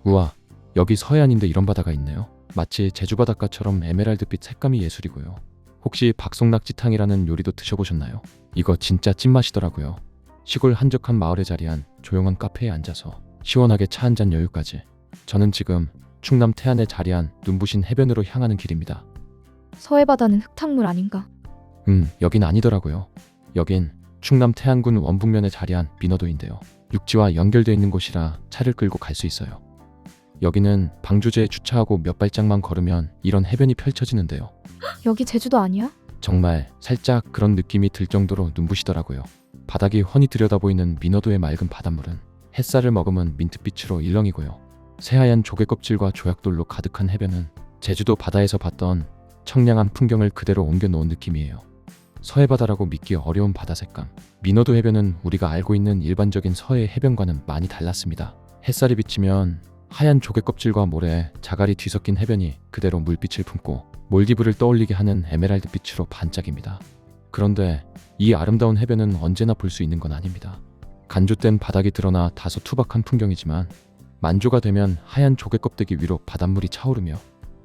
우와, 여기 서해안인데 이런 바다가 있네요. 마치 제주 바닷가처럼 에메랄드빛 색감이 예술이고요. 혹시 박송낙지탕이라는 요리도 드셔보셨나요? 이거 진짜 찐맛이더라고요. 시골 한적한 마을에 자리한 조용한 카페에 앉아서 시원하게 차 한잔 여유까지. 저는 지금 충남 태안에 자리한 눈부신 해변으로 향하는 길입니다. 서해바다는 흙탕물 아닌가? 여긴 아니더라고요. 여긴 충남 태안군 원북면에 자리한 민어도인데요. 육지와 연결되어 있는 곳이라 차를 끌고 갈 수 있어요. 여기는 방조제에 주차하고 몇 발짝만 걸으면 이런 해변이 펼쳐지는데요. 여기 제주도 아니야? 정말 살짝 그런 느낌이 들 정도로 눈부시더라고요. 바닥이 훤히 들여다보이는 민어도의 맑은 바닷물은 햇살을 머금은 민트빛으로 일렁이고요. 새하얀 조개껍질과 조약돌로 가득한 해변은 제주도 바다에서 봤던 청량한 풍경을 그대로 옮겨놓은 느낌이에요. 서해바다라고 믿기 어려운 바다 색감. 민어도 해변은 우리가 알고 있는 일반적인 서해 해변과는 많이 달랐습니다. 햇살이 비치면 하얀 조개껍질과 모래, 자갈이 뒤섞인 해변이 그대로 물빛을 품고 몰디브를 떠올리게 하는 에메랄드빛으로 반짝입니다. 그런데 이 아름다운 해변은 언제나 볼 수 있는 건 아닙니다. 간조된 바닥이 드러나 다소 투박한 풍경이지만 만조가 되면 하얀 조개껍데기 위로 바닷물이 차오르며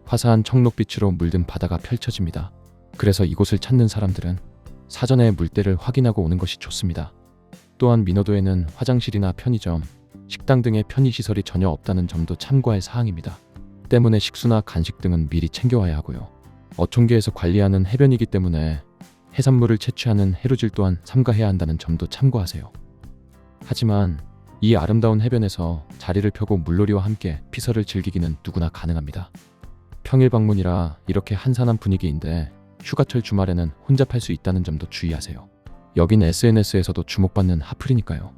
화사한 청록빛으로 물든 바다가 펼쳐집니다. 그래서 이곳을 찾는 사람들은 사전에 물때를 확인하고 오는 것이 좋습니다. 또한 민어도에는 화장실이나 편의점, 식당 등의 편의시설이 전혀 없다는 점도 참고할 사항입니다. 때문에 식수나 간식 등은 미리 챙겨와야 하고요. 어촌계에서 관리하는 해변이기 때문에 해산물을 채취하는 해루질 또한 삼가해야 한다는 점도 참고하세요. 하지만 이 아름다운 해변에서 자리를 펴고 물놀이와 함께 피서를 즐기기는 누구나 가능합니다. 평일 방문이라 이렇게 한산한 분위기인데 휴가철 주말에는 혼잡할 수 있다는 점도 주의하세요. 여긴 SNS에서도 주목받는 핫플이니까요.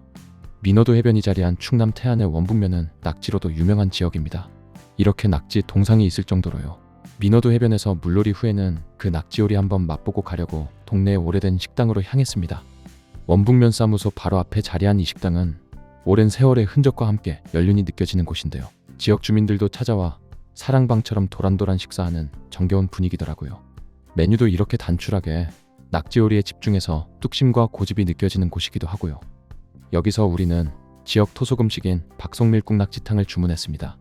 민어도 해변이 자리한 충남 태안의 원북면은 낙지로도 유명한 지역입니다. 이렇게 낙지 동상이 있을 정도로요. 민어도 해변에서 물놀이 후에는 그 낙지요리 한번 맛보고 가려고 동네의 오래된 식당으로 향했습니다. 원북면 사무소 바로 앞에 자리한 이 식당은 오랜 세월의 흔적과 함께 연륜이 느껴지는 곳인데요. 지역 주민들도 찾아와 사랑방처럼 도란도란 식사하는 정겨운 분위기더라고요. 메뉴도 이렇게 단출하게 낙지 요리에 집중해서 뚝심과 고집이 느껴지는 곳이기도 하고요. 여기서 우리는 지역 토속 음식인 박송밀국 낙지탕을 주문했습니다.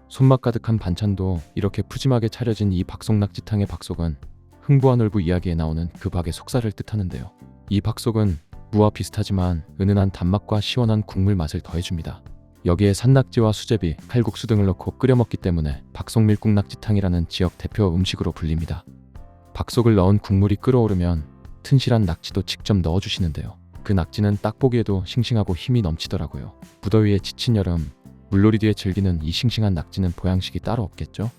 손맛 가득한 반찬도 이렇게 푸짐하게 차려진 이 박송낙지탕의 박속은 흥부와 놀부 이야기에 나오는 그 박의 속살을 뜻하는데요. 이 박속은 무와 비슷하지만 은은한 단맛과 시원한 국물 맛을 더해줍니다. 여기에 산낙지와 수제비, 칼국수 등을 넣고 끓여 먹기 때문에 박송밀국 낙지탕이라는 지역 대표 음식으로 불립니다. 박속을 넣은 국물이 끓어오르면 튼실한 낙지도 직접 넣어주시는데요. 그 낙지는 딱 보기에도 싱싱하고 힘이 넘치더라고요. 무더위에 지친 여름, 물놀이 뒤에 즐기는 이 싱싱한 낙지는 보양식이 따로 없겠죠?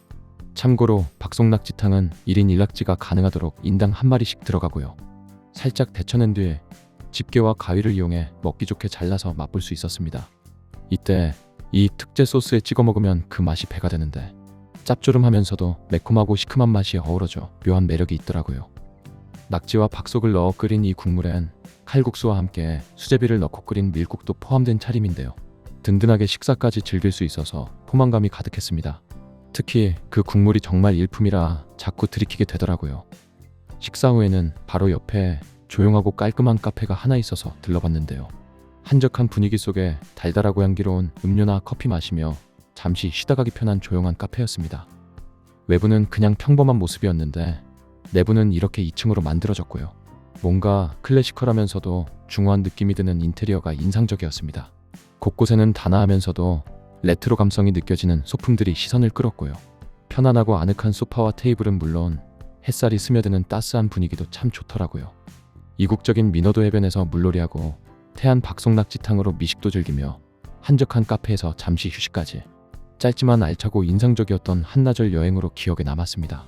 참고로 박송낙지탕은 1인 1낙지가 가능하도록 인당 한 마리씩 들어가고요. 살짝 데쳐낸 뒤에 집게와 가위를 이용해 먹기 좋게 잘라서 맛볼 수 있었습니다. 이때 이 특제 소스에 찍어 먹으면 그 맛이 배가 되는데 짭조름하면서도 매콤하고 시큼한 맛이 어우러져 묘한 매력이 있더라고요. 낙지와 박속을 넣어 끓인 이 국물엔 칼국수와 함께 수제비를 넣고 끓인 밀국도 포함된 차림인데요. 든든하게 식사까지 즐길 수 있어서 포만감이 가득했습니다. 특히 그 국물이 정말 일품이라 자꾸 들이키게 되더라고요. 식사 후에는 바로 옆에 조용하고 깔끔한 카페가 하나 있어서 들러봤는데요. 한적한 분위기 속에 달달하고 향기로운 음료나 커피 마시며 잠시 쉬다 가기 편한 조용한 카페였습니다. 외부는 그냥 평범한 모습이었는데 내부는 이렇게 2층으로 만들어졌고요. 뭔가 클래시컬하면서도 중후한 느낌이 드는 인테리어가 인상적이었습니다. 곳곳에는 단아하면서도 레트로 감성이 느껴지는 소품들이 시선을 끌었고요. 편안하고 아늑한 소파와 테이블은 물론 햇살이 스며드는 따스한 분위기도 참 좋더라고요. 이국적인 민어도 해변에서 물놀이하고 태안 박송낙지탕으로 미식도 즐기며 한적한 카페에서 잠시 휴식까지. 짧지만 알차고 인상적이었던 한나절 여행으로 기억에 남았습니다.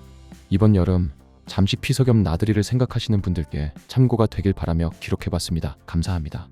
이번 여름 잠시 피서 겸 나들이를 생각하시는 분들께 참고가 되길 바라며 기록해봤습니다. 감사합니다.